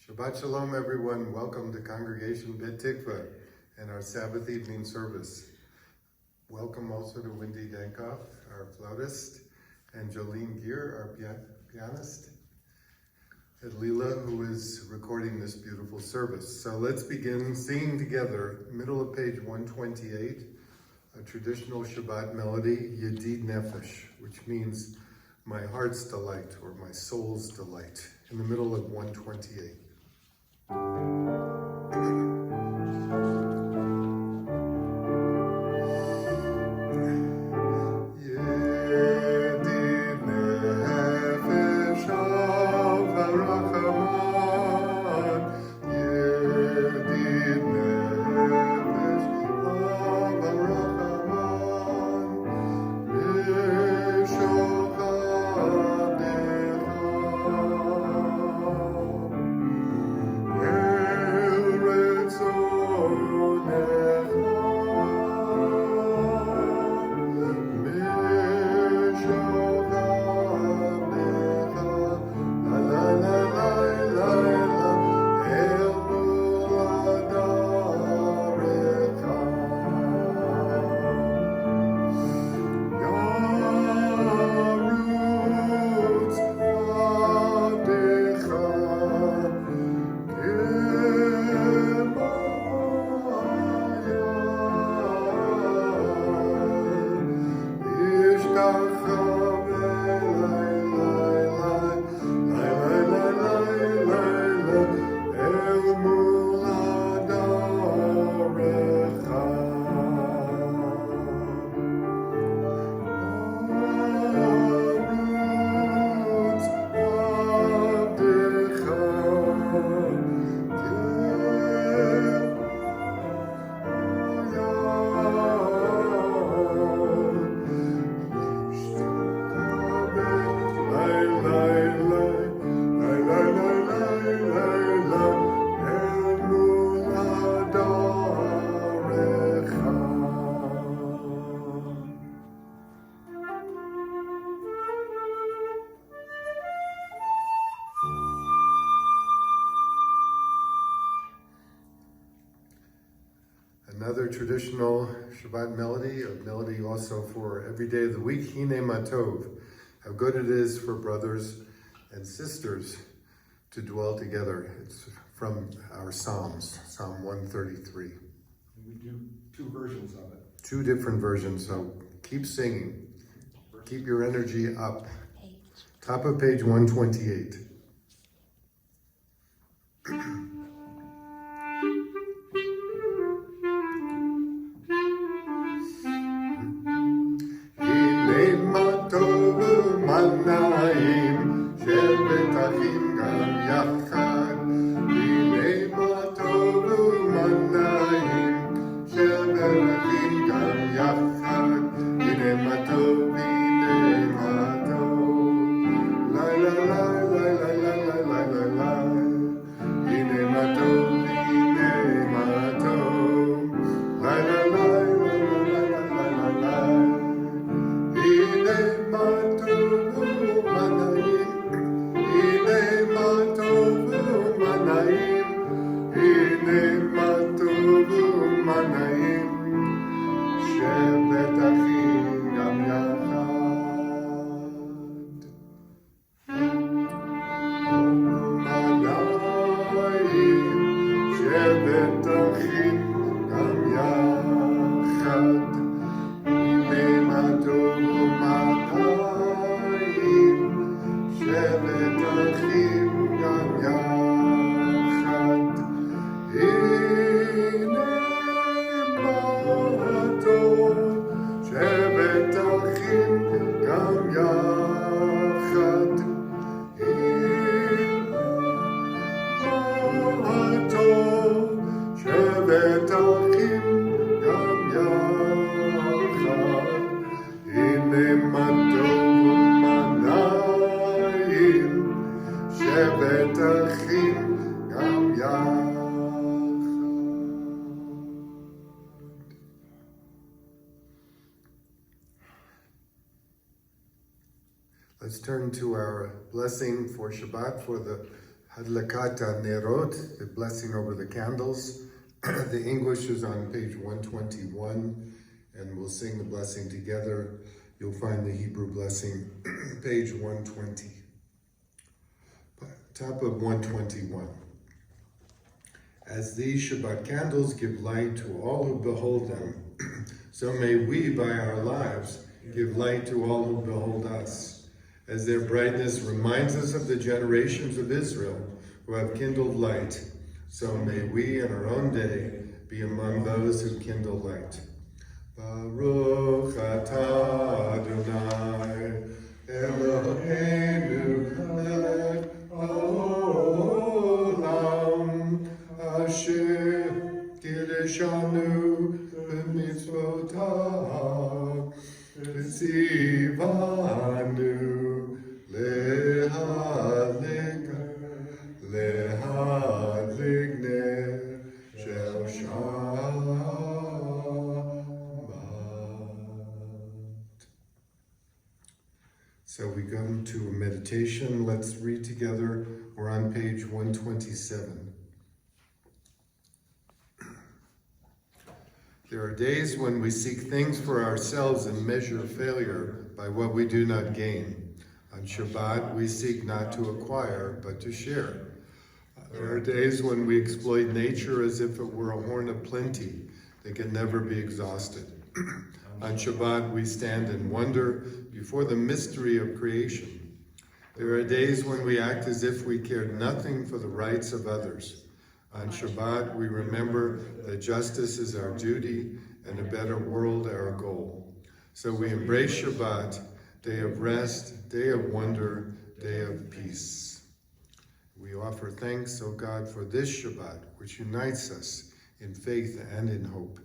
Shabbat Shalom, everyone. Welcome to Congregation Beit Tikva and our Sabbath evening service. Welcome also to Dankoff, our flautist, and Jolene, our pianist, and Lela, who is recording this beautiful service. So let's begin singing together, middle of page 128, a traditional Shabbat melody, Yedid Nefesh, which means my heart's delight or my soul's delight, in the middle of 128. Another traditional Shabbat melody, a melody also for every day of the week, Hine Matov. How good it is for brothers and sisters to dwell together. It's from our Psalms, Psalm 133. We do two versions of it. Two different versions, so keep singing. Keep your energy up. Top of page 128. מנעים של בטחים גם יחד, הנה מה טוב ומנעים של בטחים גם יחד, הנה מה טוב, הנה מה טוב, לילה לילה לילה לילה לילה, הנה מה טוב, הנה מה טוב, לילה לילה לילה לילה, הנה מה טוב Let's turn to our blessing for Shabbat, for the Hadlakat Nerot, the blessing over the candles. The English is on page 121, and we'll sing the blessing together. You'll find the Hebrew blessing, page 120. Top of 121. As these Shabbat candles give light to all who behold them, so may we, by our lives, give light to all who behold us. As their brightness reminds us of the generations of Israel who have kindled light, so may we in our own day be among those who kindle light. Baruch atah Adonai Eloheinu melech haolam asher kiddushanu b'mitzvotav v'tzivanu lehadlik ner shel Shabbat. So we come to a meditation. Let's read together. We're on page 127. There are days when we seek things for ourselves and measure failure by what we do not gain. On Shabbat, we seek not to acquire, but to share. There are days when we exploit nature as if it were a horn of plenty that can never be exhausted. On Shabbat, we stand in wonder before the mystery of creation. There are days when we act as if we cared nothing for the rights of others. On Shabbat, we remember that justice is our duty and a better world our goal. So we embrace Shabbat, day of rest, day of wonder, day of peace. We offer thanks, O God, for this Shabbat, which unites us in faith and in hope,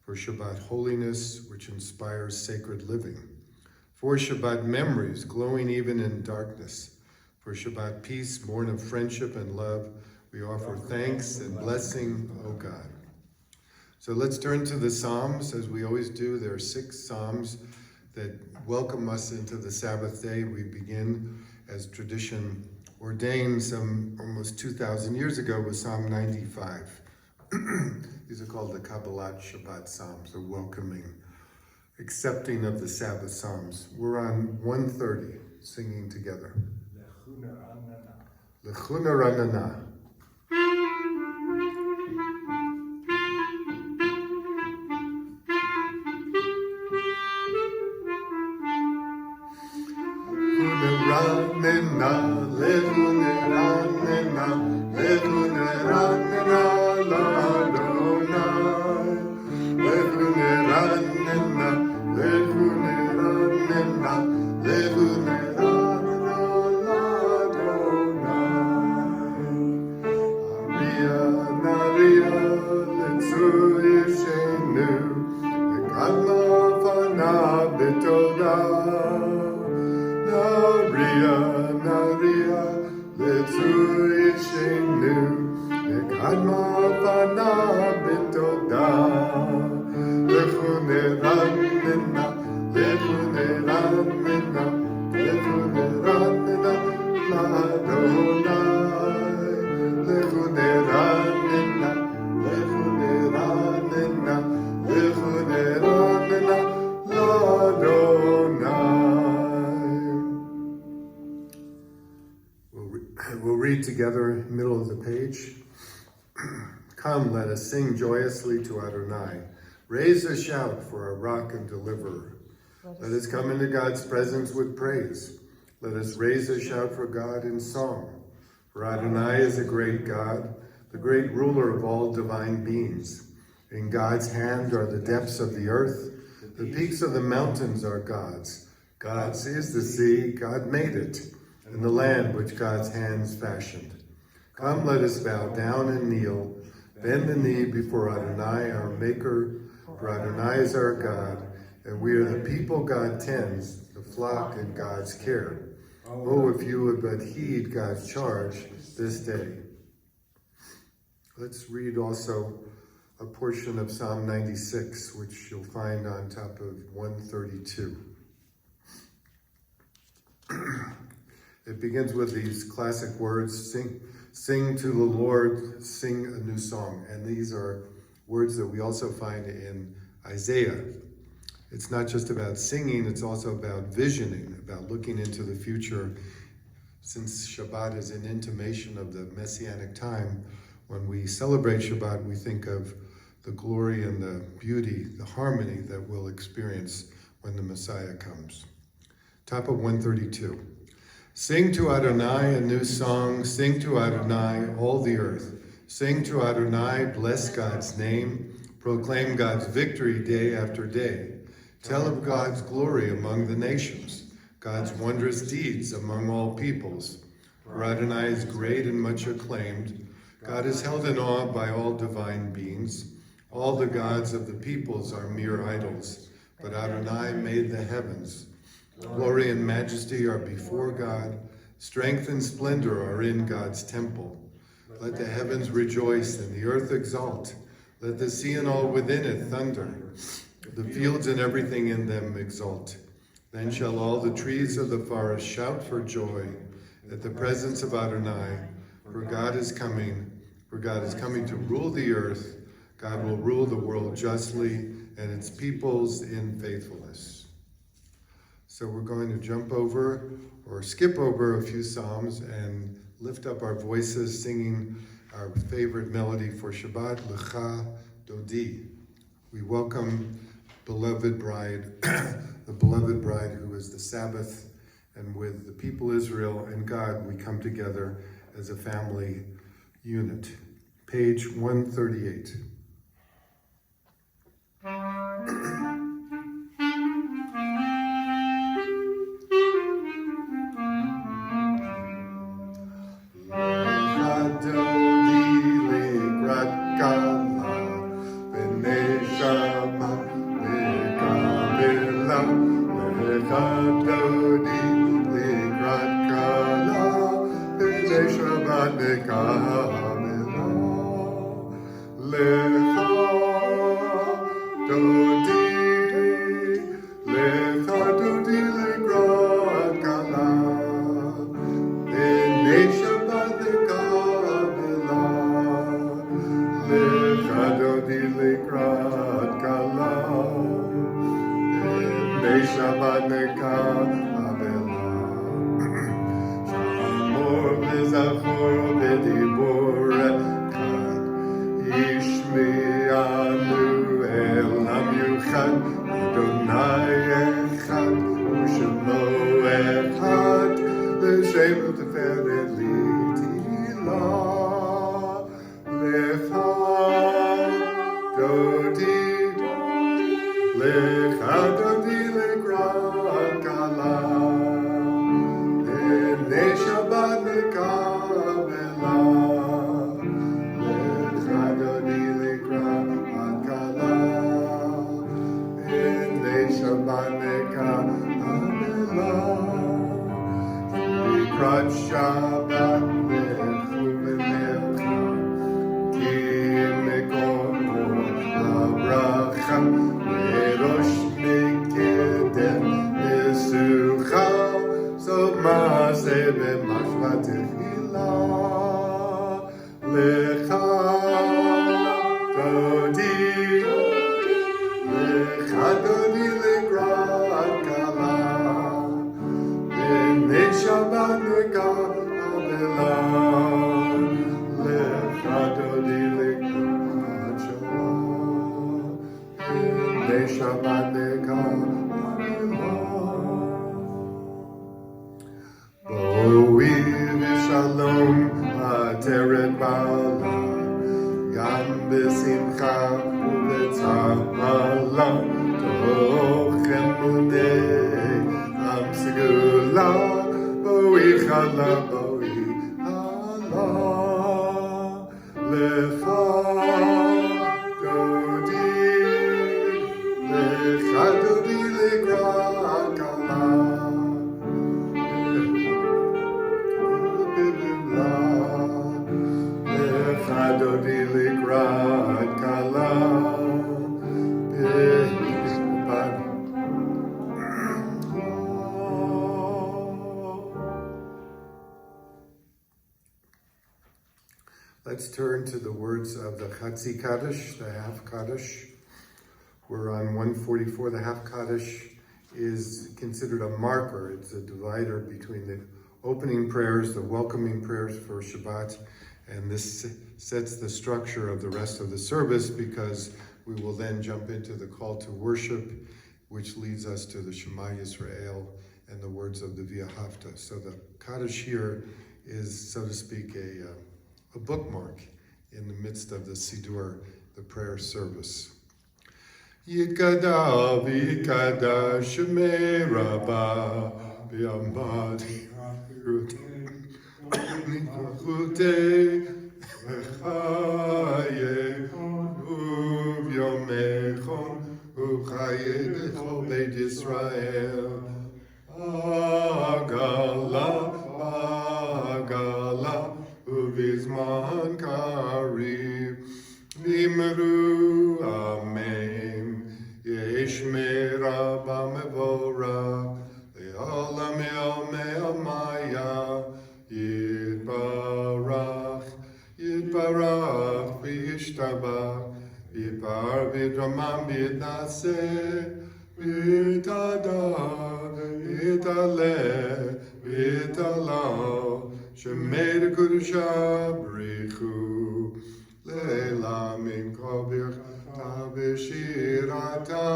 for Shabbat holiness, which inspires sacred living, for Shabbat memories glowing even in darkness, for Shabbat peace born of friendship and love. We offer thanks and blessing, O God. So let's turn to the Psalms, as we always do. There are 6 Psalms that welcome us into the Sabbath day. We begin, as tradition ordained some almost 2,000 years ago, with Psalm 95. These are called the Kabbalat Shabbat Psalms, the welcoming, accepting of the Sabbath Psalms. We're on 130, singing together. Lechuna Ranana. We'll read together, middle of the page. Come, let us sing joyously to Adonai. Raise a shout for our rock and deliverer. Let us come into God's presence with praise. Let us raise a shout for God in song. For Adonai is a great God, the great ruler of all divine beings. In God's hand are the depths of the earth. The peaks of the mountains are God's. God sees the sea, God made it, and the land which God's hands fashioned. Come, let us bow down and kneel, bend the knee before Adonai, our Maker, for Adonai is our God, and we are the people God tends, the flock in God's care. Oh, if you would but heed God's charge this day. Let's read also a portion of Psalm 96, which you'll find on top of 132. It begins with these classic words, sing to the Lord, sing a new song. And these are words that we also find in Isaiah. It's not just about singing, it's also about visioning, about looking into the future. Since Shabbat is an intimation of the Messianic time, when we celebrate Shabbat, we think of the glory and the beauty, the harmony that we'll experience when the Messiah comes. Top of 132. Sing to Adonai a new song, sing to Adonai all the earth. Sing to Adonai, bless God's name, proclaim God's victory day after day. Tell of God's glory among the nations, God's wondrous deeds among all peoples. For Adonai is great and much acclaimed. God is held in awe by all divine beings. All the gods of the peoples are mere idols, but Adonai made the heavens. Glory and majesty are before God. Strength and splendor are in God's temple. Let the heavens rejoice and the earth exult. Let the sea and all within it thunder. The fields and everything in them exult. Then shall all the trees of the forest shout for joy at the presence of Adonai. For God is coming to rule the earth. God will rule the world justly and its peoples in faithfulness. So we're going to jump over or skip over a few psalms and lift up our voices singing our favorite melody for Shabbat, Lecha Dodi. We welcome beloved bride, the beloved bride who is the Sabbath, and with the people Israel and God, we come together as a family unit. Page 138. Let's turn to the words of the Chatzi Kaddish, the half Kaddish. We're on 144. The half Kaddish is considered a marker. It's a divider between the opening prayers, the welcoming prayers for Shabbat, and this sets the structure of the rest of the service, because we will then jump into the call to worship, which leads us to the Shema Yisrael and the words of the V'ahavta. So the Kaddish here is, so to speak, a bookmark in the midst of the Siddur, the prayer service. Yitkada v'yitkada shemei rabba v'yamad v'chutei v'chayechon u'vyomechon u'chayedecho Beit Yisrael agala agala Uvizman Karib Vimru Amen Yesh Merabba Mevora Le'olam Yomei Maya Yitbarach Yitbarach V'yishtabach Yitbar V'dramam V'yitnaseh V'yitadar V'yitaleh V'yitalah Shemei Kedusha Brichu Lela Min Kol Birchata V'shirata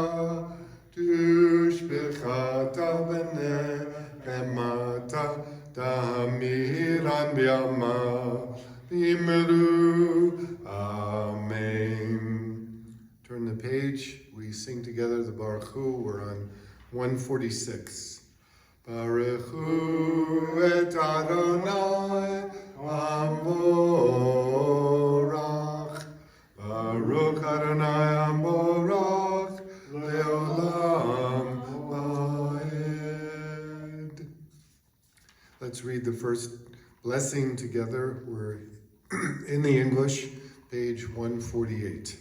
Tushbechata V'nechemata Ta'amiran B'yama V'imru Amen. Turn the page. We sing together the Baruch Hu. We're on 146. Baruch Hu et Adonai Amorach Baruch Adonai Amorach Leolam Vaed. Let's read the first blessing together. We're in the English, page 148.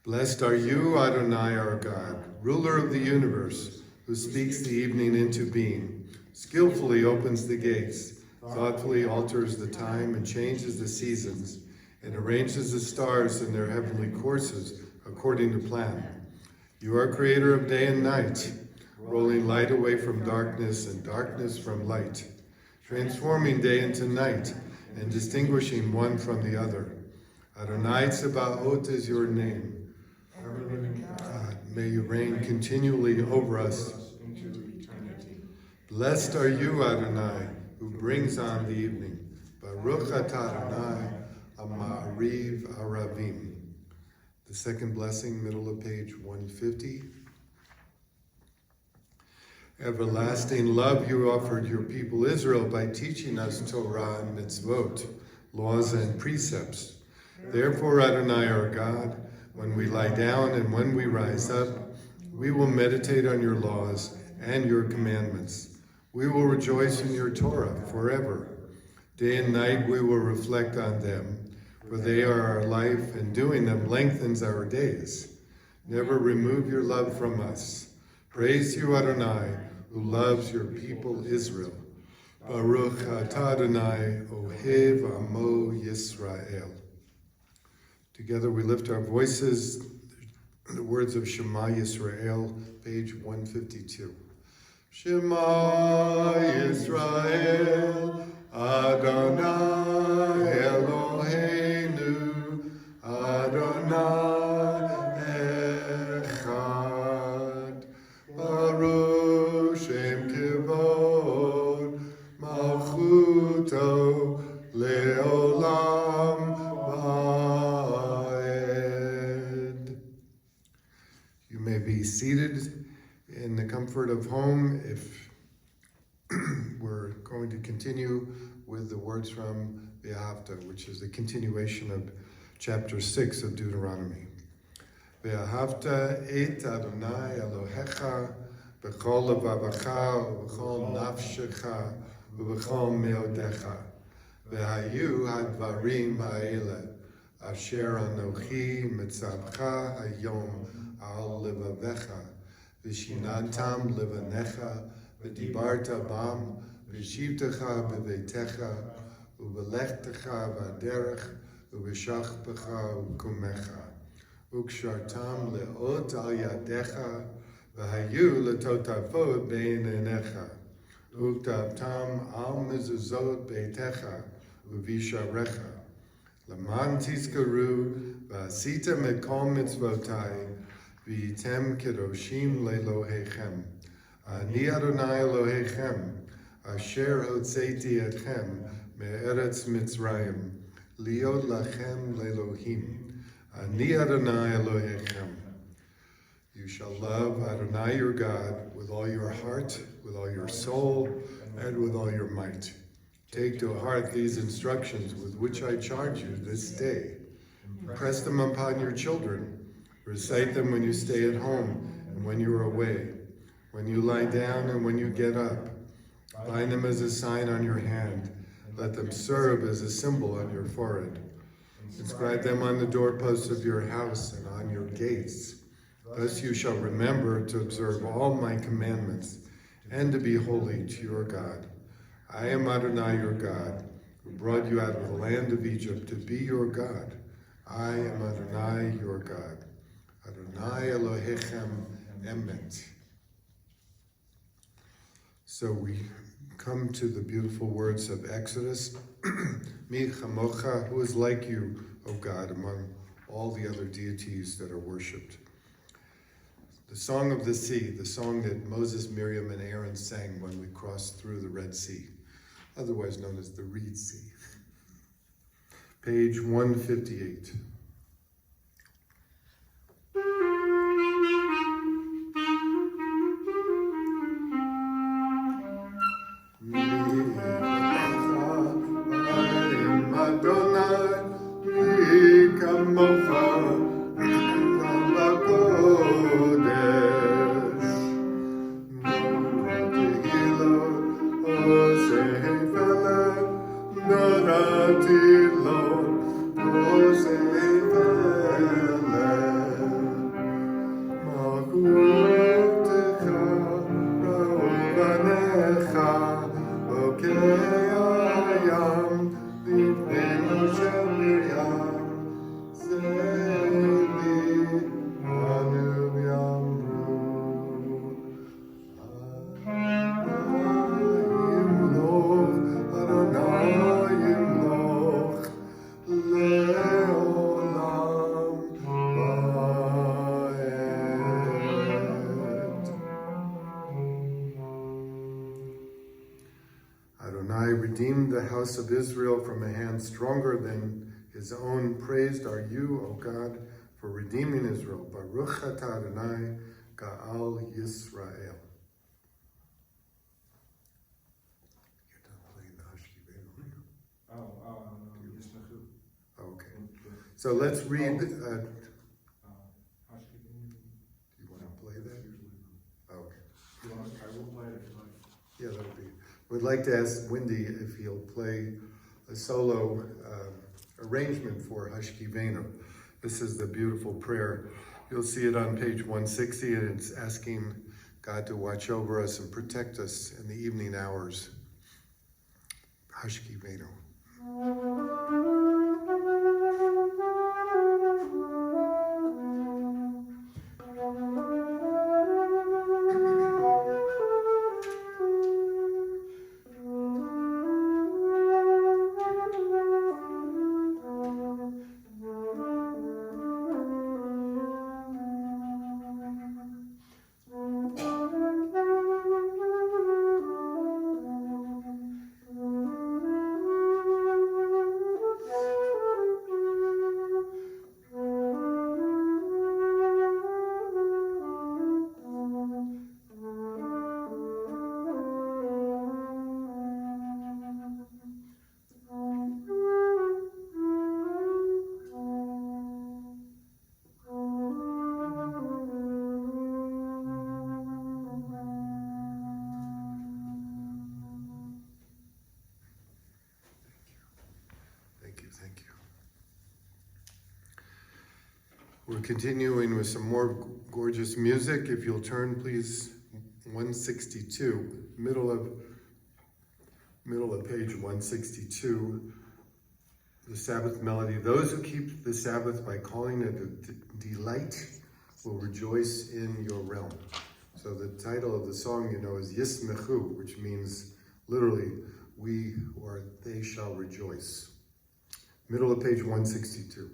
Blessed are you, Adonai our God, ruler of the universe, who speaks the evening into being, skillfully opens the gates, thoughtfully alters the time and changes the seasons, and arranges the stars in their heavenly courses according to plan. You are creator of day and night, rolling light away from darkness and darkness from light, transforming day into night and distinguishing one from the other. Adonai Tsebaot is your name. God, may you reign continually over us. Blessed are you, Adonai, who brings on the evening. Baruch atah Adonai, Amariv Aravim. The second blessing, middle of page 150. Everlasting love you offered your people Israel by teaching us Torah and mitzvot, laws and precepts. Therefore, Adonai our God, when we lie down and when we rise up, we will meditate on your laws and your commandments. We will rejoice in your Torah forever. Day and night we will reflect on them, for they are our life, and doing them lengthens our days. Never remove your love from us. Praise you, Adonai, who loves your people Israel. Baruch atah Adonai, Ohev Amo Yisrael. Together we lift our voices, the words of Shema Yisrael, page 152. Shema Yisrael, Adonai Eloheinu, Adonai Echad, Baruch Shem Kivod, Malchuto Leolam Vaed. You may be seated in the comfort of home. If we're going to continue with the words from V'ahavta, which is the continuation of chapter 6 of Deuteronomy. V'ahavta et Adonai Elohecha b'chol levavecha u'b'chol nafshecha u'b'chol meodecha v'hayu hadvarim ha'ele asher anochi mitzavcha hayom al levavecha v'shinantam levanecha v'dibarta bam v'shivtecha b'veitecha Ubelechtecha v'aderech, ubeshachpecha u'kumecha. Ukshartam le'ot al yadecha, v'hayu letotafot bein enecha. Uktabtam al mezuzot beitecha, uvisharecha. Laman tizkaru, v'asita mikol mitzvotai, v'item kedoshim le'lohechem. Ani Adonai Elohechem, asher hotzeti etchem me'eretz Mitzrayim, liot lachem le'Elohim. Ani Adonai Elohechem. You shall love Adonai your God with all your heart, with all your soul, and with all your might. Take to heart these instructions with which I charge you this day. Press them upon your children. Recite them when you stay at home and when you are away, when you lie down and when you get up. Bind them as a sign on your hand. Let them serve as a symbol on your forehead. Inscribe them on the doorposts of your house and on your gates. Thus you shall remember to observe all my commandments and to be holy to your God. I am Adonai your God, who brought you out of the land of Egypt to be your God. I am Adonai your God. Adonai Elohechem Emet. So we come to the beautiful words of Exodus. Mi chamocha, who is like you, O God, among all the other deities that are worshipped. The Song of the Sea, the song that Moses, Miriam, and Aaron sang when we crossed through the Red Sea, otherwise known as the Reed Sea. Page 158. Redeemed the house of Israel from a hand stronger than his own. Praised are you, O God, for redeeming Israel. Baruch atah Adonai, Ga'al Yisrael. You're done playing the Hashkivenu. Yes, Okay. So let's read. Do you want to play that? Okay. I will play it if you like. Yeah, that would be. We'd like to ask Wendy if he'll play a solo arrangement for Hashkivenu. This is the beautiful prayer. You'll see it on page 160, and it's asking God to watch over us and protect us in the evening hours. Hashkivenu. We're continuing with some more gorgeous music. If you'll turn, please, 162, middle of middle of page 162, the Sabbath melody. Those who keep the Sabbath by calling it a delight will rejoice in your realm. So the title of the song, is Yismechu, which means literally, we or they shall rejoice. Middle of page 162.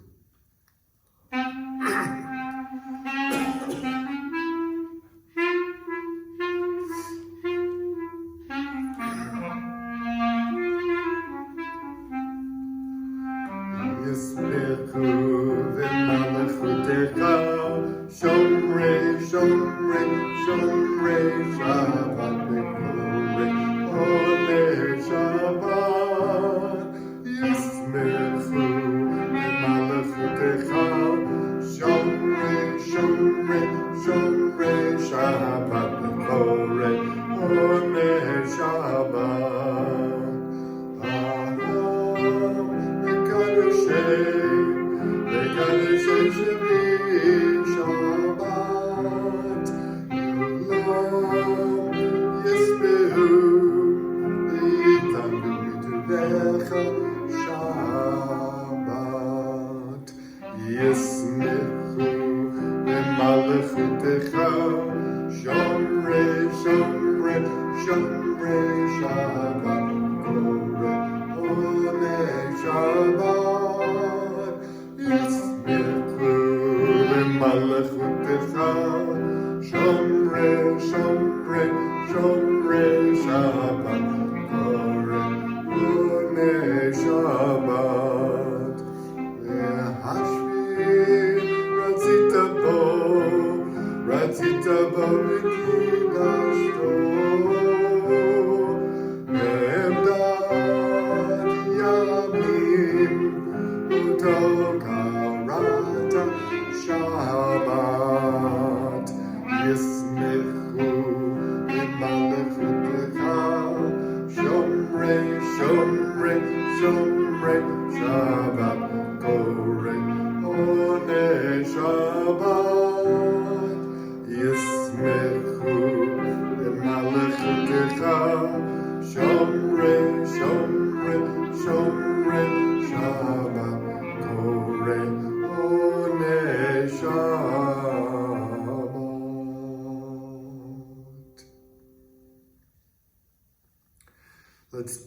Let's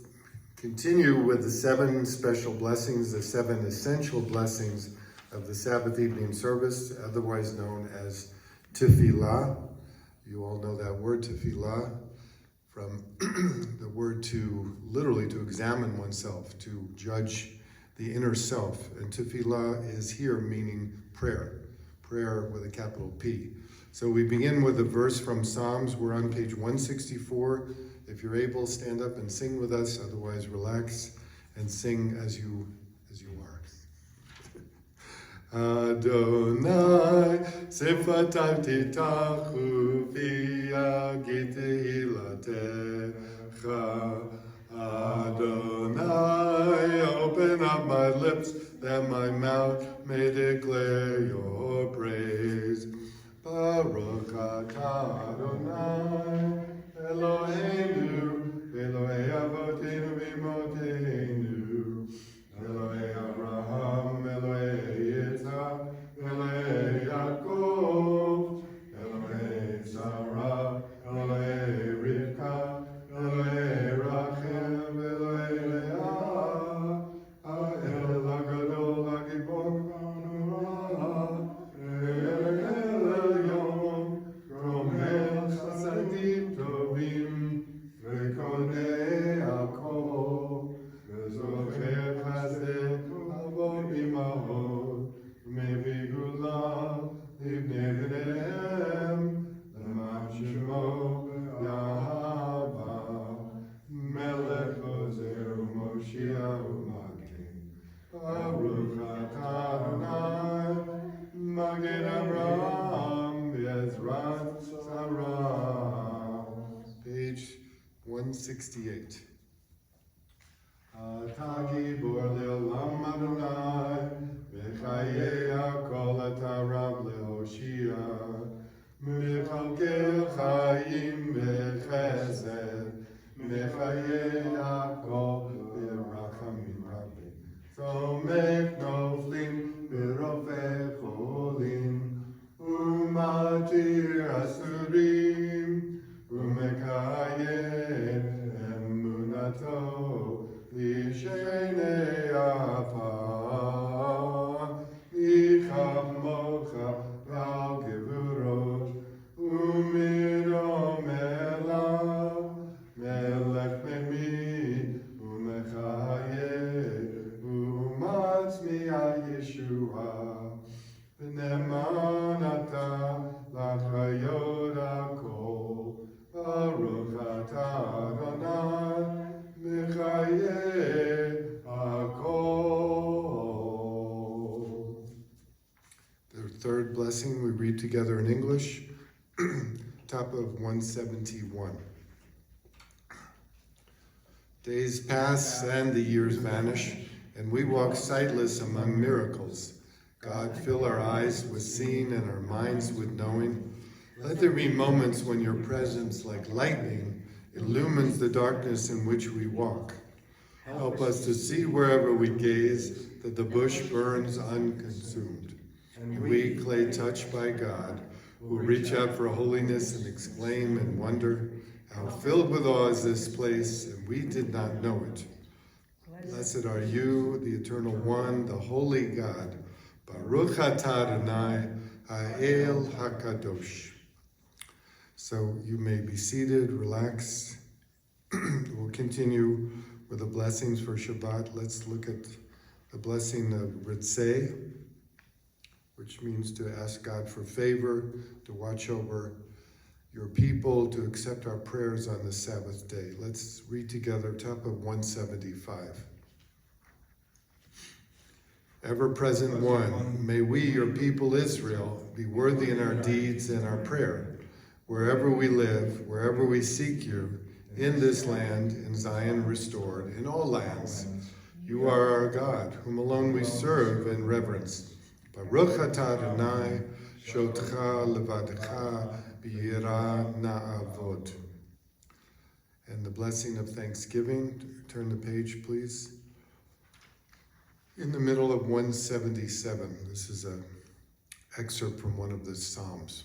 continue with the 7 special blessings, the 7 essential blessings of the Sabbath evening service, otherwise known as tefillah. You all know that word, tefillah, from the word to literally to examine oneself, to judge the inner self. And tefillah is here meaning prayer, prayer with a capital P. So we begin with a verse from Psalms. We're on page 164. If you're able, stand up and sing with us. Otherwise, relax and sing as you are. Adonai, sefatav titachu v'yagid tehilatecha. Adonai, open up my lips, that my mouth may declare your praise. Baruch atah Adonai, Eloheinu, Elohei Avoteinu v'Imotenu, Elohei Abraham, Elohei Yitzhak, Elohei Yaakov, Elohei Sarah, Elohei Rivka, Elohei Rachel, Elohei Leah, El HaGadol HaGibor HaNorah, El Elyon, Romel Chasadim Tovim, Somech noflim berove cholim, umatir asurim, umekayem emunato, lishenei afar, ichamocha val gevurot, umidom elav, melech memi, umechayem, umatzmi Yeshua, v'nemanata l'chayot hakol, baruch atah Adonai, mechayeh hakol. The third blessing we read together in English, top of 171. Days pass and the years vanish, and we walk sightless among miracles. God, fill our eyes with seeing and our minds with knowing. Let there be moments when your presence, like lightning, illumines the darkness in which we walk. Help us to see wherever we gaze that the bush burns unconsumed. And we, clay touched by God, will reach out for holiness and exclaim in wonder, how filled with awe is this place, and we did not know it. Blessed are you, the Eternal One, the Holy God. Baruch atah Adonai, ha'el hakadosh. So you may be seated, relax. We'll continue with the blessings for Shabbat. Let's look at the blessing of Ritzeh, which means to ask God for favor, to watch over your people, to accept our prayers on the Sabbath day. Let's read together, top of 175. Ever-present one, may we, your people Israel, be worthy in our deeds and our prayer, wherever we live, wherever we seek you, in this land, in Zion restored, in all lands. You are our God, whom alone we serve in reverence. Baruch atah Adonai, shotcha levadecha b'yirah na'avod. And the blessing of thanksgiving. Turn the page, please. In the middle of 177, this is an excerpt from one of the Psalms.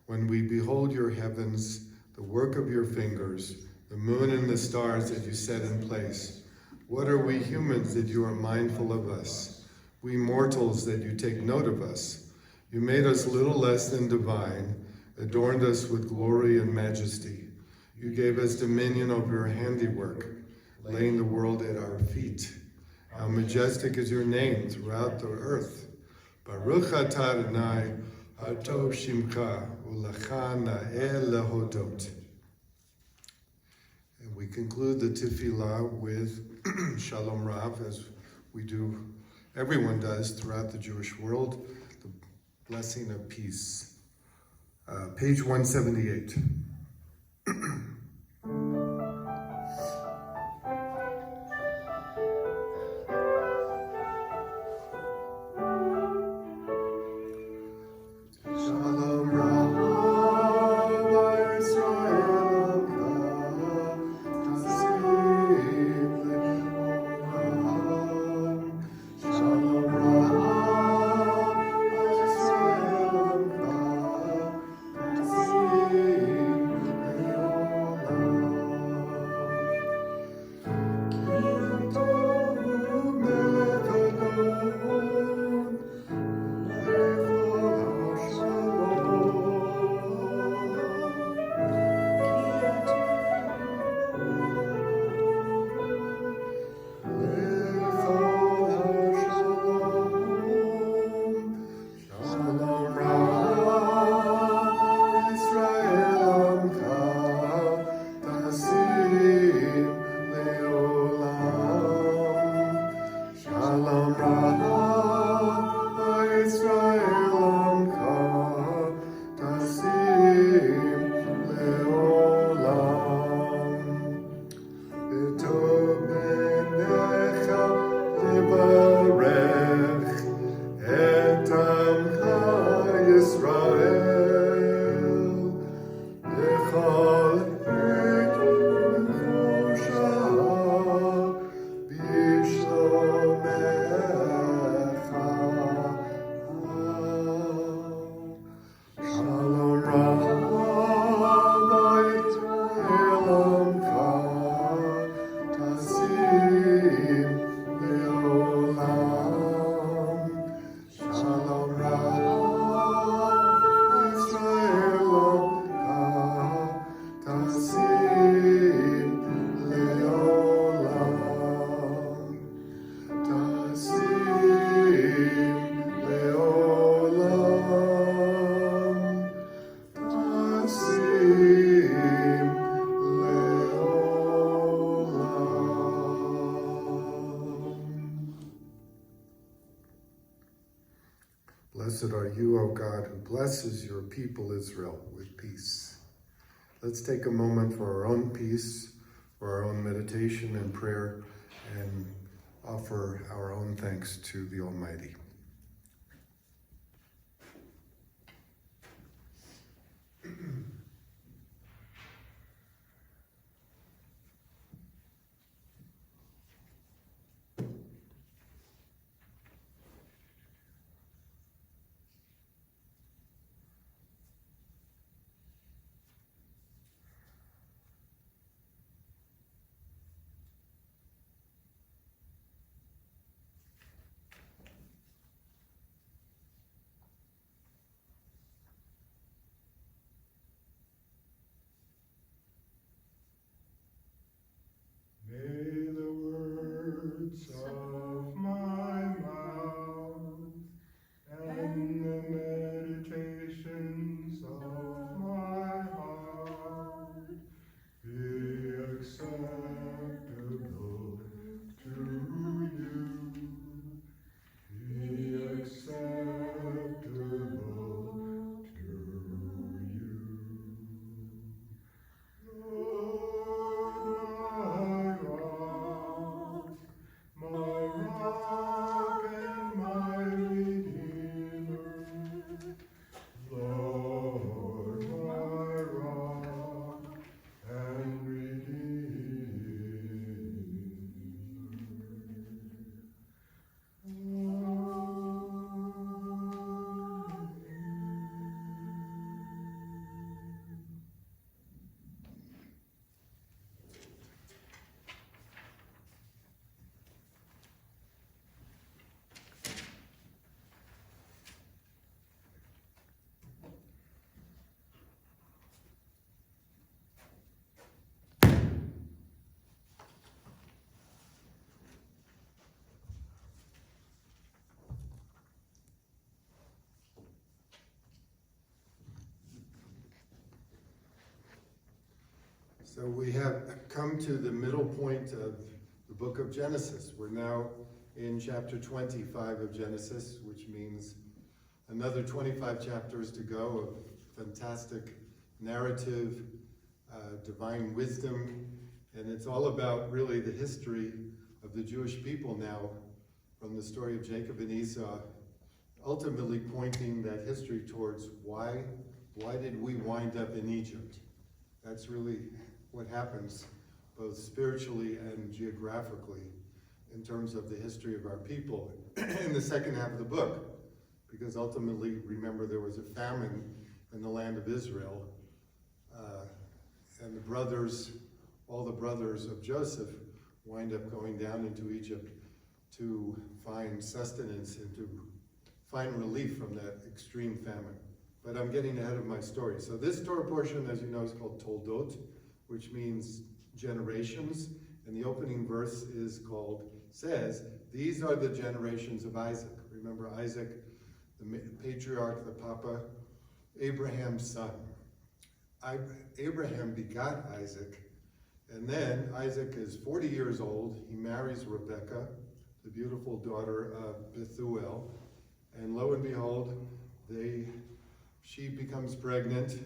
When we behold your heavens, the work of your fingers, the moon and the stars that you set in place, what are we humans that you are mindful of us? We mortals that you take note of us. You made us little less than divine, adorned us with glory and majesty. You gave us dominion over your handiwork, laying the world at our feet. How majestic is your name throughout the earth. Baruch atah Adonai, hatov shimcha, u'lecha na'el lehodot. And we conclude the tefillah with Shalom Rav, as we do, everyone does throughout the Jewish world, the blessing of peace. Page 178. Amen. Blessed are you, O God, who blesses your people Israel with peace. Let's take a moment for our own peace, for our own meditation and prayer, and offer our own thanks to the Almighty. May the words of my mouth and the meditations of my heart be acceptable to you. Be acceptable to you. Lord, my rock and my redeemer. Lord, my rock and So we have come to the middle point of the book of Genesis. We're now in chapter 25 of Genesis, which means another 25 chapters to go of fantastic narrative, divine wisdom, and it's all about really the history of the Jewish people now, from the story of Jacob and Esau, ultimately pointing that history towards why did we wind up in Egypt? That's really what happens, both spiritually and geographically, in terms of the history of our people in the second half of the book. Because ultimately, remember, there was a famine in the land of Israel, and the brothers, all the brothers of Joseph, wind up going down into Egypt to find sustenance and to find relief from that extreme famine. But I'm getting ahead of my story. So this Torah portion, as you know, is called Toldot, which means generations. And the opening verse says, these are the generations of Isaac. Remember Isaac, the patriarch, the papa, Abraham's son. Abraham begot Isaac, and then Isaac is 40 years old. He marries Rebekah, the beautiful daughter of Bethuel, and lo and behold, she becomes pregnant,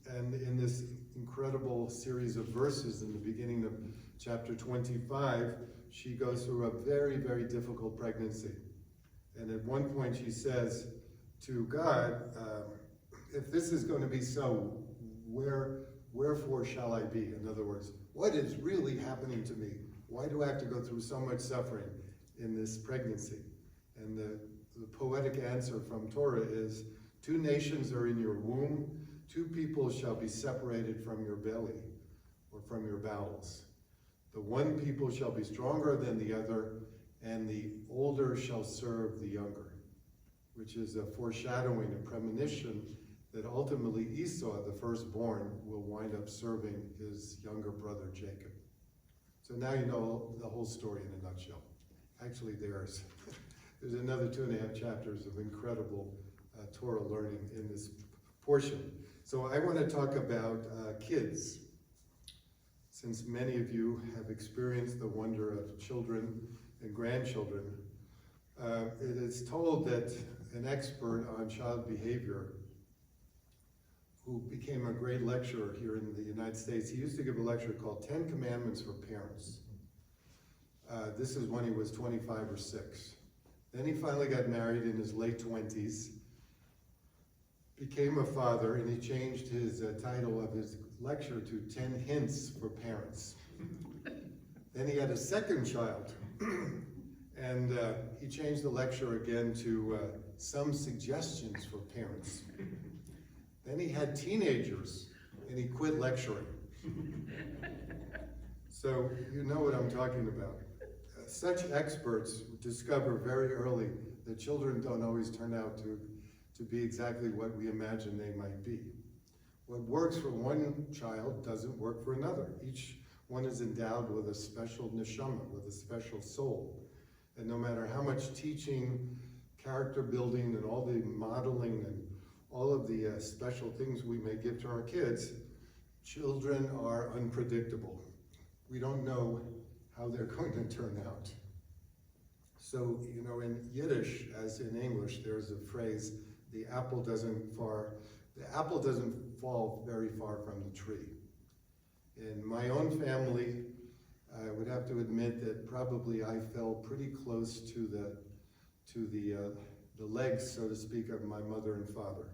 and in this incredible series of verses in the beginning of chapter 25, she goes through a very, very difficult pregnancy. And at one point she says to God, if this is going to be so, wherefore shall I be? In other words, what is really happening to me? Why do I have to go through so much suffering in this pregnancy? And the poetic answer from Torah is, 2 nations are in your womb, 2 people shall be separated from your belly, or from your bowels. The one people shall be stronger than the other, and the older shall serve the younger, which is a foreshadowing, a premonition that ultimately Esau, the firstborn, will wind up serving his younger brother Jacob. So now you know the whole story in a nutshell. Actually, there's another 2.5 chapters of incredible Torah learning in this portion. So I want to talk about kids. Since many of you have experienced the wonder of children and grandchildren, It is told that an expert on child behavior who became a great lecturer here in the United States, he used to give a lecture called 10 Commandments for Parents. This is when he was 25 or 6. Then he finally got married in his late 20s, became a father, and he changed his title of his lecture to 10 Hints for Parents. Then he had a second child, and he changed the lecture again to Some Suggestions for Parents. Then he had teenagers, and he quit lecturing. So you know what I'm talking about. Such experts discover very early that children don't always turn out to be exactly what we imagine they might be. What works for one child doesn't work for another. Each one is endowed with a special neshama, with a special soul. And no matter how much teaching, character building, and all the modeling and all of the special things we may give to our kids, children are unpredictable. We don't know how they're going to turn out. So, you know, in Yiddish, as in English, there's a phrase, the apple doesn't fall very far from the tree. In my own family, I would have to admit that probably I fell pretty close to the legs, so to speak, of my mother and father.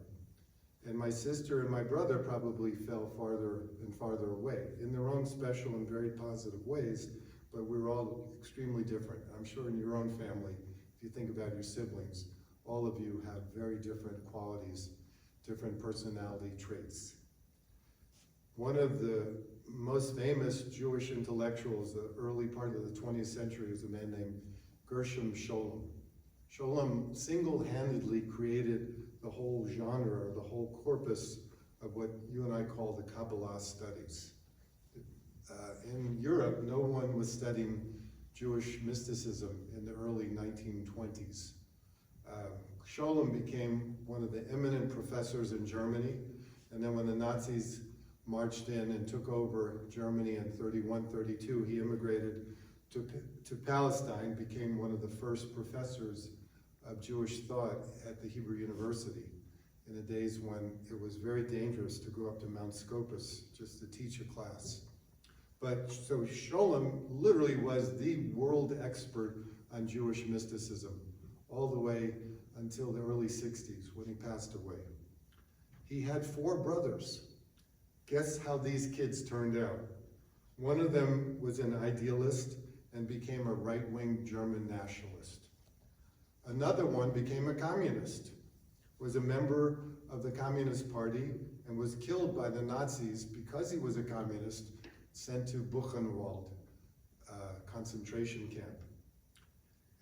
And my sister and my brother probably fell farther and farther away in their own special and very positive ways, but we're all extremely different. I'm sure in your own family, if you think about your siblings, all of you have very different qualities, different personality traits. One of the most famous Jewish intellectuals, the early part of the 20th century, was a man named Gershom Scholem. Scholem single-handedly created the whole genre, or the whole corpus of what you and I call the Kabbalah studies. In Europe, no one was studying Jewish mysticism in the early 1920s. Scholem became one of the eminent professors in Germany, and then when the Nazis marched in and took over Germany in 31, 32, he immigrated to Palestine, became one of the first professors of Jewish thought at the Hebrew University in the days when it was very dangerous to go up to Mount Scopus just to teach a class. But so Scholem literally was the world expert on Jewish mysticism all the way until the early 60s when he passed away. He had 4 brothers. Guess how these kids turned out? One of them was an idealist and became a right-wing German nationalist. Another one became a communist, was a member of the Communist Party, and was killed by the Nazis because he was a communist, sent to Buchenwald concentration camp.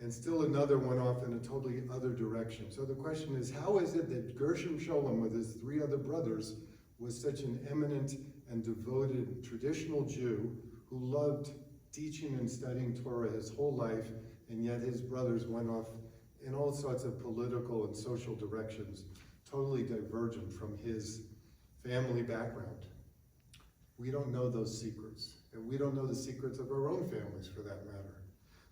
And still another went off in a totally other direction. So the question is, how is it that Gershom Scholem, with his 3 other brothers, was such an eminent and devoted traditional Jew who loved teaching and studying Torah his whole life, and yet his brothers went off in all sorts of political and social directions, totally divergent from his family background? We don't know those secrets, and we don't know the secrets of our own families for that matter.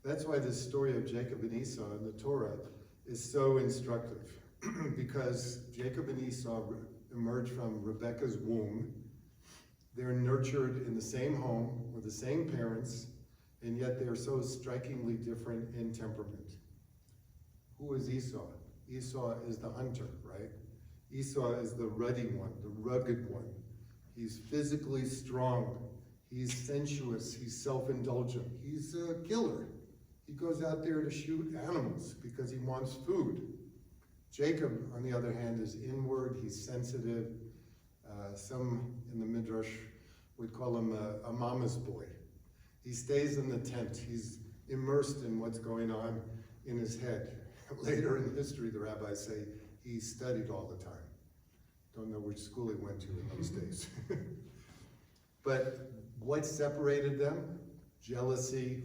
That's why this story of Jacob and Esau in the Torah is so instructive, because Jacob and Esau emerge from Rebekah's womb. They're nurtured in the same home with the same parents, and yet they're so strikingly different in temperament. Who is Esau? Esau is the hunter, right? Esau is the ruddy one, the rugged one. He's physically strong. He's sensuous. He's self-indulgent. He's a killer. He goes out there to shoot animals because he wants food. Jacob, on the other hand, is inward. He's sensitive. Some in the Midrash would call him a mama's boy. He stays in the tent. He's immersed in what's going on in his head. Later in history, the rabbis say he studied all the time. Don't know which school he went to in those days. But what separated them? Jealousy,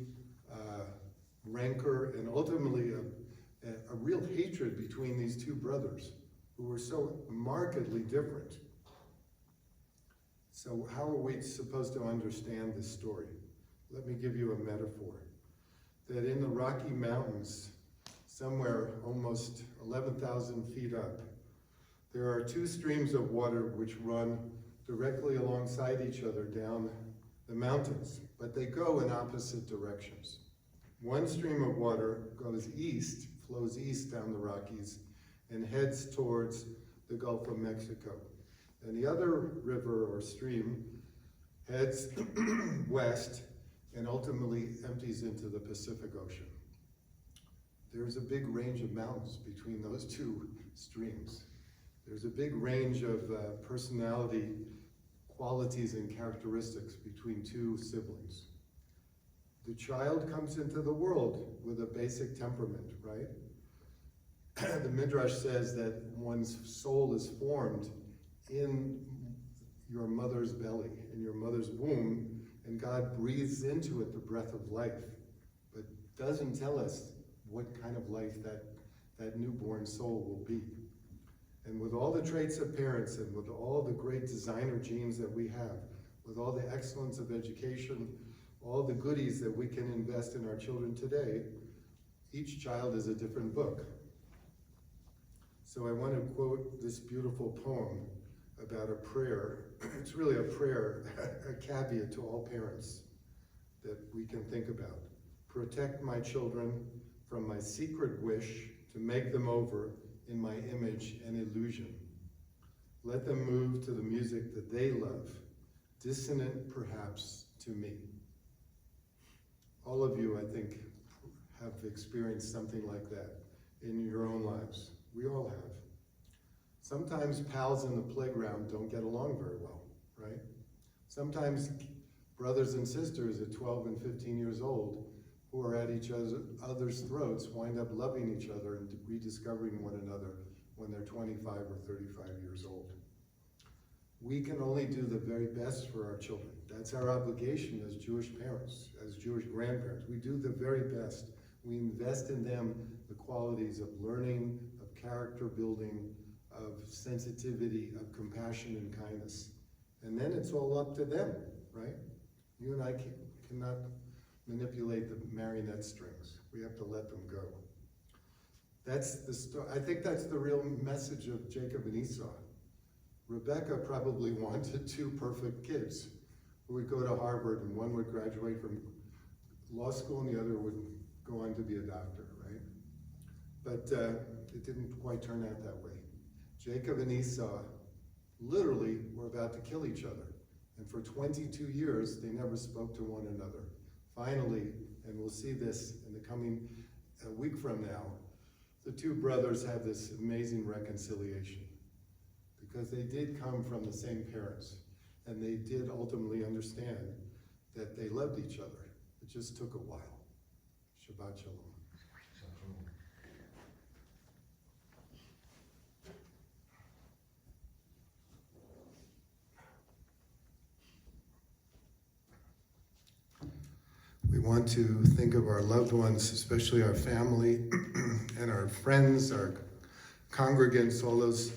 rancor, and ultimately a real hatred between these 2 brothers who were so markedly different. So how are we supposed to understand this story? Let me give you a metaphor. That in the Rocky Mountains, somewhere almost 11,000 feet up. There are two streams of water which run directly alongside each other down the mountains, but they go in opposite directions. One stream of water goes east, flows east down the Rockies, and heads towards the Gulf of Mexico. And the other river or stream heads west and ultimately empties into the Pacific Ocean. There's a big range of mountains between those two streams. There's a big range of personality, qualities, and characteristics between two siblings. The child comes into the world with a basic temperament, right? The Midrash says that one's soul is formed in your mother's belly, in your mother's womb, and God breathes into it the breath of life, but doesn't tell us what kind of life that newborn soul will be. And with all the traits of parents and with all the great designer genes that we have, with all the excellence of education, all the goodies that we can invest in our children today, each child is a different book. So I want to quote this beautiful poem about a prayer. It's really a prayer, a caveat to all parents that we can think about. Protect my children from my secret wish to make them over in my image and illusion. Let them move to the music that they love, dissonant perhaps to me. All of you, I think, have experienced something like that in your own lives. We all have. Sometimes pals in the playground don't get along very well, right? Sometimes brothers and sisters at 12 and 15 years old who are at each other's throats wind up loving each other and rediscovering one another when they're 25 or 35 years old. We can only do the very best for our children. That's our obligation as Jewish parents, as Jewish grandparents. We do the very best. We invest in them the qualities of learning, of character building, of sensitivity, of compassion and kindness. And then it's all up to them, right? You and I cannot manipulate the marionette strings. We have to let them go. That's the story. I think that's the real message of Jacob and Esau. Rebecca probably wanted two perfect kids who would go to Harvard, and one would graduate from law school and the other would go on to be a doctor, right? But it didn't quite turn out that way. Jacob and Esau literally were about to kill each other. And for 22 years, they never spoke to one another. Finally, and we'll see this in the coming week from now, the two brothers have this amazing reconciliation because they did come from the same parents and they did ultimately understand that they loved each other. It just took a while. Shabbat Shalom. We want to think of our loved ones, especially our family and our friends, our congregants, all those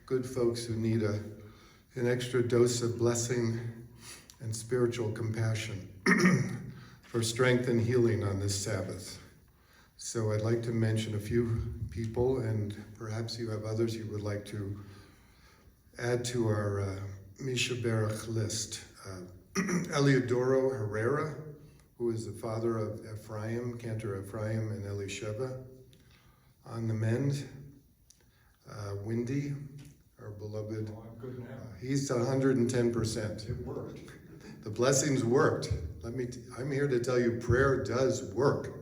good folks who need an extra dose of blessing and spiritual compassion for strength and healing on this Sabbath. So I'd like to mention a few people, and perhaps you have others you would like to add to our Misha Berach list. Eliodoro Herrera, who is the father of Ephraim, Cantor Ephraim and Elisheva. On the mend, Wendy, our beloved, he's 110%. It worked. The blessings worked. I'm here to tell you, prayer does work.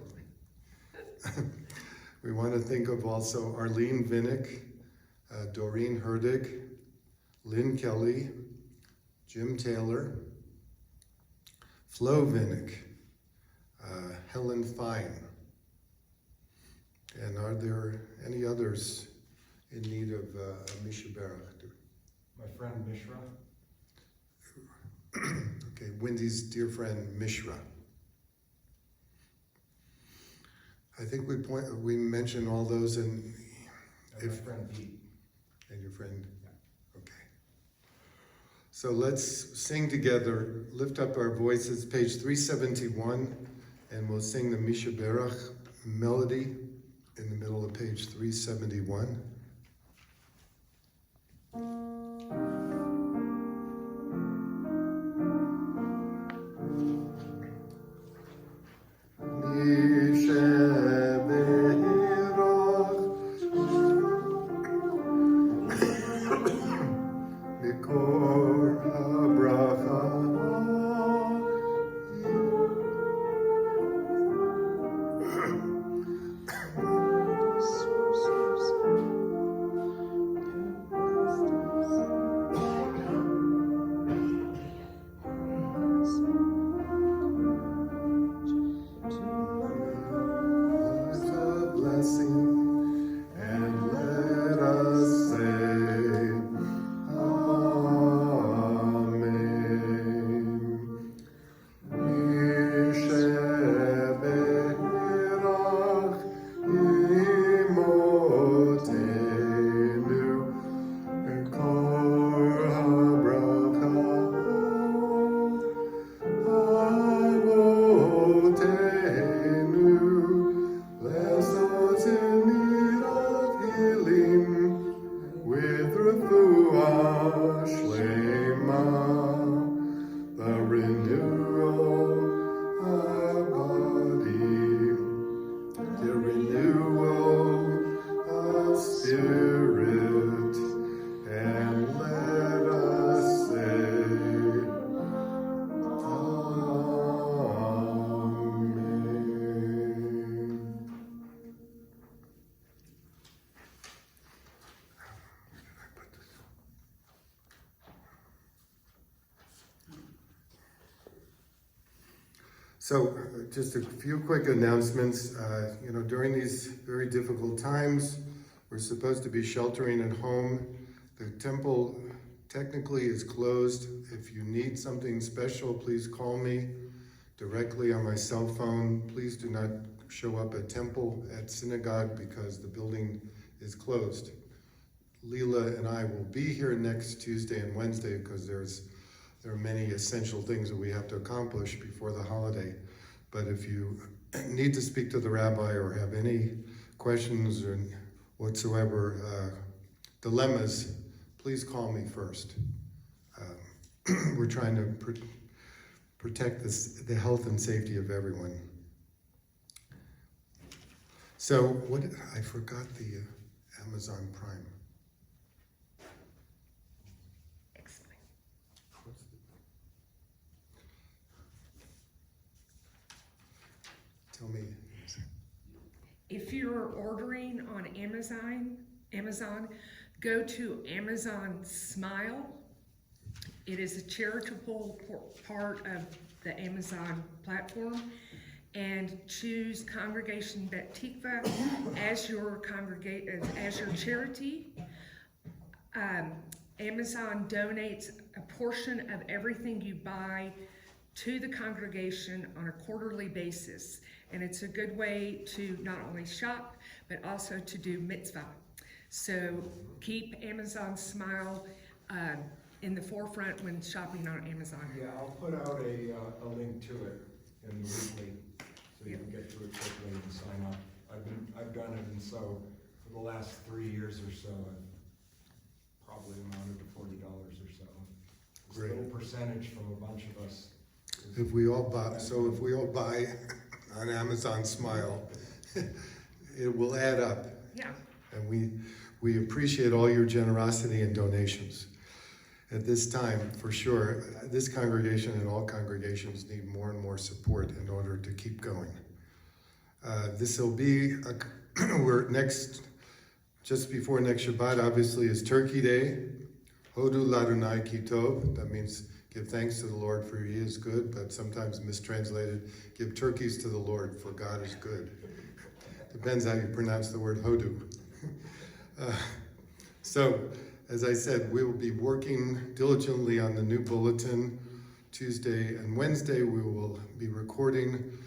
We want to think of also Arlene Vinnick, Doreen Herdig, Lynn Kelly, Jim Taylor, Flo Vinnick, Helen Fine. And are there any others in need of Misha Berach? My friend Mishra. Okay, Wendy's dear friend Mishra. I think we mentioned all those and My friend Pete. And your friend? Yeah. Okay. So let's sing together, lift up our voices, page 371, and we'll sing the Misha Berach melody in the middle of page 371. So just a few quick announcements. During these very difficult times, we're supposed to be sheltering at home. The temple technically is closed. If you need something special, please call me directly on my cell phone. Please do not show up at temple, at synagogue, because the building is closed. Lela and I will be here next Tuesday and Wednesday because there are many essential things that we have to accomplish before the holiday. But if you need to speak to the rabbi or have any questions or whatsoever dilemmas, please call me first. We're trying to protect the health and safety of everyone. So I forgot the Amazon Prime. Tell me. If you're ordering on Amazon, go to Amazon Smile. It is a charitable part of the Amazon platform, and choose Congregation Beit Tikva as your charity. Amazon donates a portion of everything you buy to the congregation on a quarterly basis. And it's a good way to not only shop, but also to do mitzvah. So keep Amazon Smile in the forefront when shopping on Amazon. Yeah, I'll put out a link to it in the weekly, so you can get to it quickly and sign up. I've done it, and so for the last 3 years or so, I've probably amounted to $40 or so. It's a little percentage from a bunch of us. If we all buy on Amazon Smile, it will add up. Yeah. And we appreciate all your generosity and donations. At this time, for sure, this congregation and all congregations need more and more support in order to keep going. This will be, just before next Shabbat, obviously, is Turkey Day. Hodu Ladonai Ki Tov. That means give thanks to the Lord, for He is good, but sometimes mistranslated, give turkeys to the Lord, for God is good. Depends how you pronounce the word Hodu. So, as I said, we will be working diligently on the new bulletin. Tuesday and Wednesday we will be recording,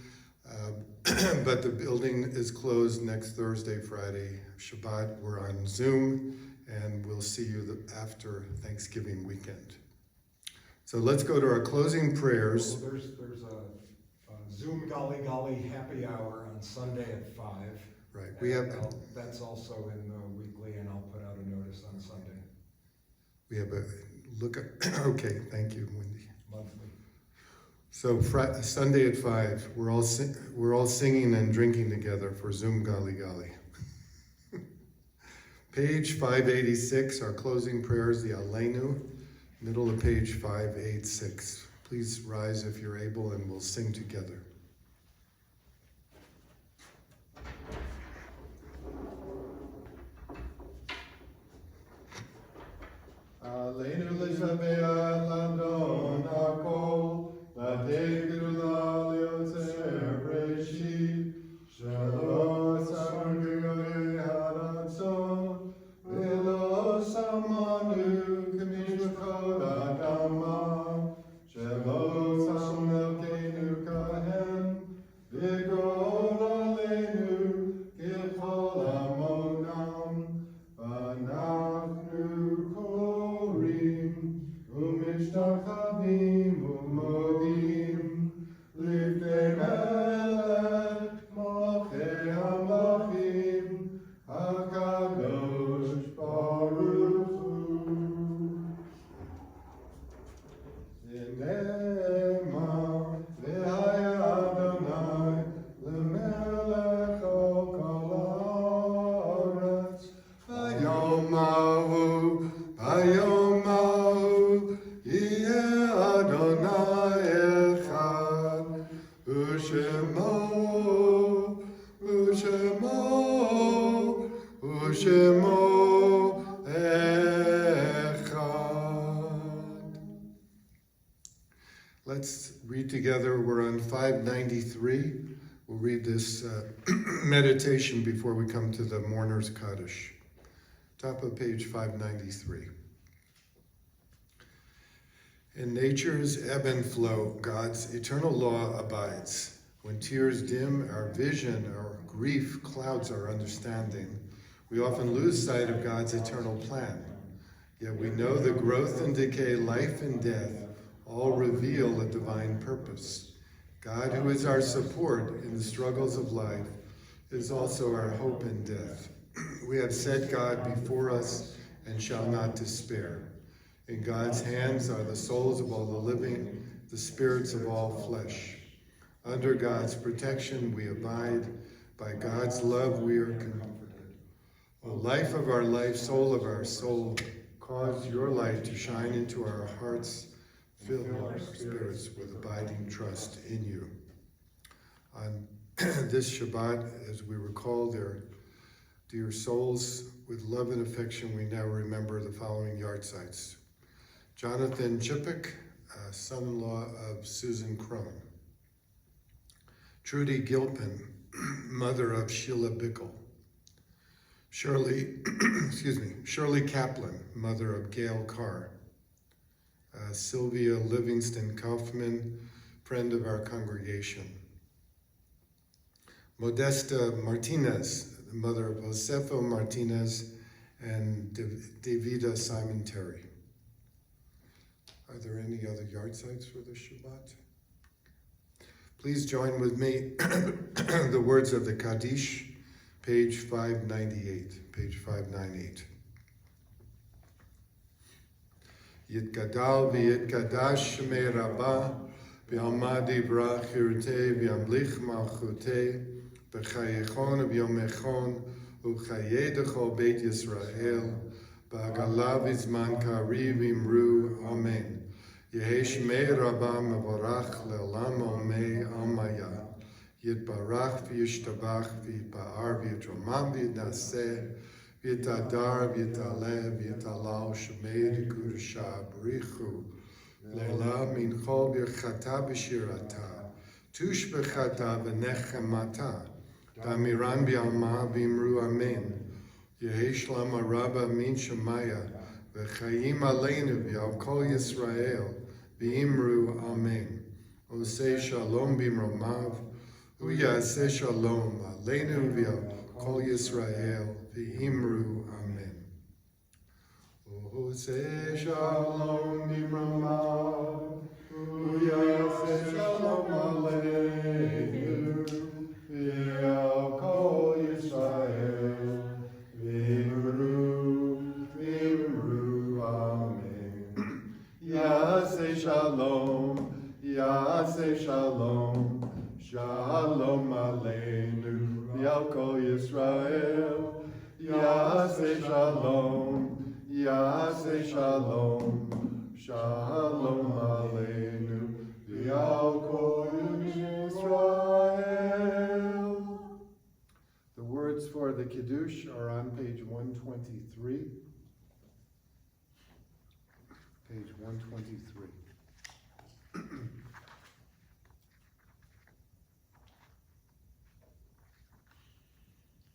but the building is closed next Thursday, Friday, Shabbat. We're on Zoom, and we'll see you after Thanksgiving weekend. So let's go to our closing prayers. Well, there's a Zoom Golly Golly happy hour on Sunday at 5. Right. We have That's also in the weekly, and I'll put out a notice on Sunday, a look at. Okay, thank you, Wendy. monthly. So Sunday at 5, we're all singing and drinking together for Zoom Gali Gali. Page 586, our closing prayers, the Aleinu, middle of page 586. Please rise if you're able, and we'll sing together. Aleinu l'shabeach l'adon hakol, l'adegdula liotzer breshit, shelo samar haratzon, v'lo samanu k'mishpachot adama, shelo sam melkeinu kahen, v'gol aleinu k'chol amonam, v'anachnu korim, u'mishtachavim u'modim, l'ifnei melech malchei hamlachim, HaKadosh Baruch Hu. V'nema v'haya Adonai l'melech al kol haaretz, v'yomahu yeh Adonai echad, u'shemo echad. Let's read together. We're on 593. We'll read this meditation before we come to the Mourner's Kaddish. Top of page 593. In nature's ebb and flow, God's eternal law abides. When tears dim our vision, our grief clouds our understanding, we often lose sight of God's eternal plan. Yet we know the growth and decay, life and death, all reveal a divine purpose. God, who is our support in the struggles of life, is also our hope in death. We have set God before us and shall not despair. In God's hands are the souls of all the living, the spirits of all flesh. Under God's protection we abide. By God's love we are comforted. O life of our life, soul of our soul, cause your light to shine into our hearts. Fill our spirits with abiding trust in you. On this Shabbat, as we recall their dear souls, with love and affection, we now remember the following yahrzeits. Jonathan Chippick, son-in-law of Susan Crone. Trudy Gilpin, mother of Sheila Bickle. Shirley Kaplan, mother of Gail Carr. Sylvia Livingston Kaufman, friend of our congregation. Modesta Martinez, the mother of Josefo Martinez and Davida Simon Terry. Are there any other yahrzeits for the Shabbat? Please join with me the words of the Kaddish, page 598, page 598. Yitgadal v'yitkadash shmei Rabbah, v'yamad yivrach chirutei, v'yamlich malchutei, v'chayechon v'yomechon, u'chayedecho Beit Yisrael, v'agalav v'zman kariv imru, amen. Yehei shmei Rabbah mevorach le'olam omei amaya, yitbarach v'yishtabach v'yitba'ar v'yitromam v'yitnaseh, v'yitadar v'yitaleh v'yitalal shmei d'kudusha b'richu, le'la min chol birchata b'shirata, tush b'chata v'nechemata, damiran b'yalma v'imru amen. Yehei shlama Rabba min shemaya, v'chayim aleinu v'yal kol Yisrael, v'imru amen. Oseh shalom b'imromav, u'yaseh shalom aleinu v'yal kol Yisrael, v'imru amen. Oseh shalom b'imromav, u'yaseh shalom aleinu v'yal kol Yisrael, Yaseh Shalom, Yaseh Shalom, Shalom Aleinu, V'al Kol Yisrael. The words for the Kiddush are on page 123. Page 123.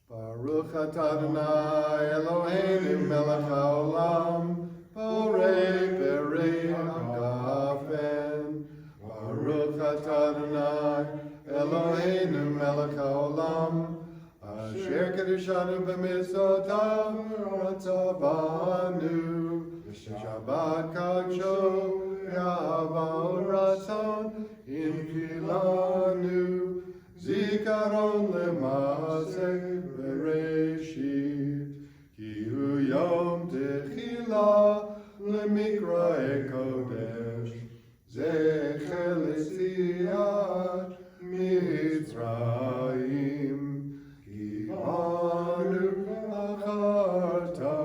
Baruch atah Adonai Eloheinu melech haolam, borei berei hagafen. Baruch atah Adonai Eloheinu melech haolam, asher kedushanu b'mitzvotav v'ratzavanu. Shabbat kadsho ya'avah ratzon infilanu. Zikaron lemaseh bereshit, ki hu yom techila lemikra'e kodesh, zecher l'siyat Mitzrayim, ki anu acharta,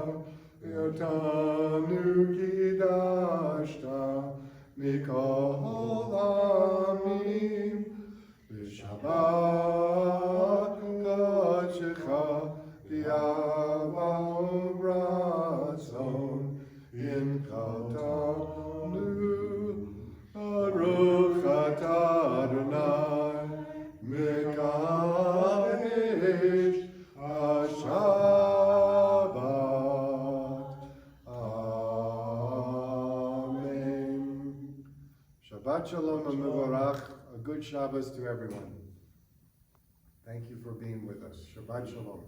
v'yotanu kidashta, mikol amim. Shabbat Kadshecha V'yavah Ratzon Inchaltanu. Baruch atah Adonai Mekadesh HaShabbat. Amen. Shabbat Shalom u'mevorach. A good Shabbos to everyone. Thank you for being with us. Shabbat Shalom.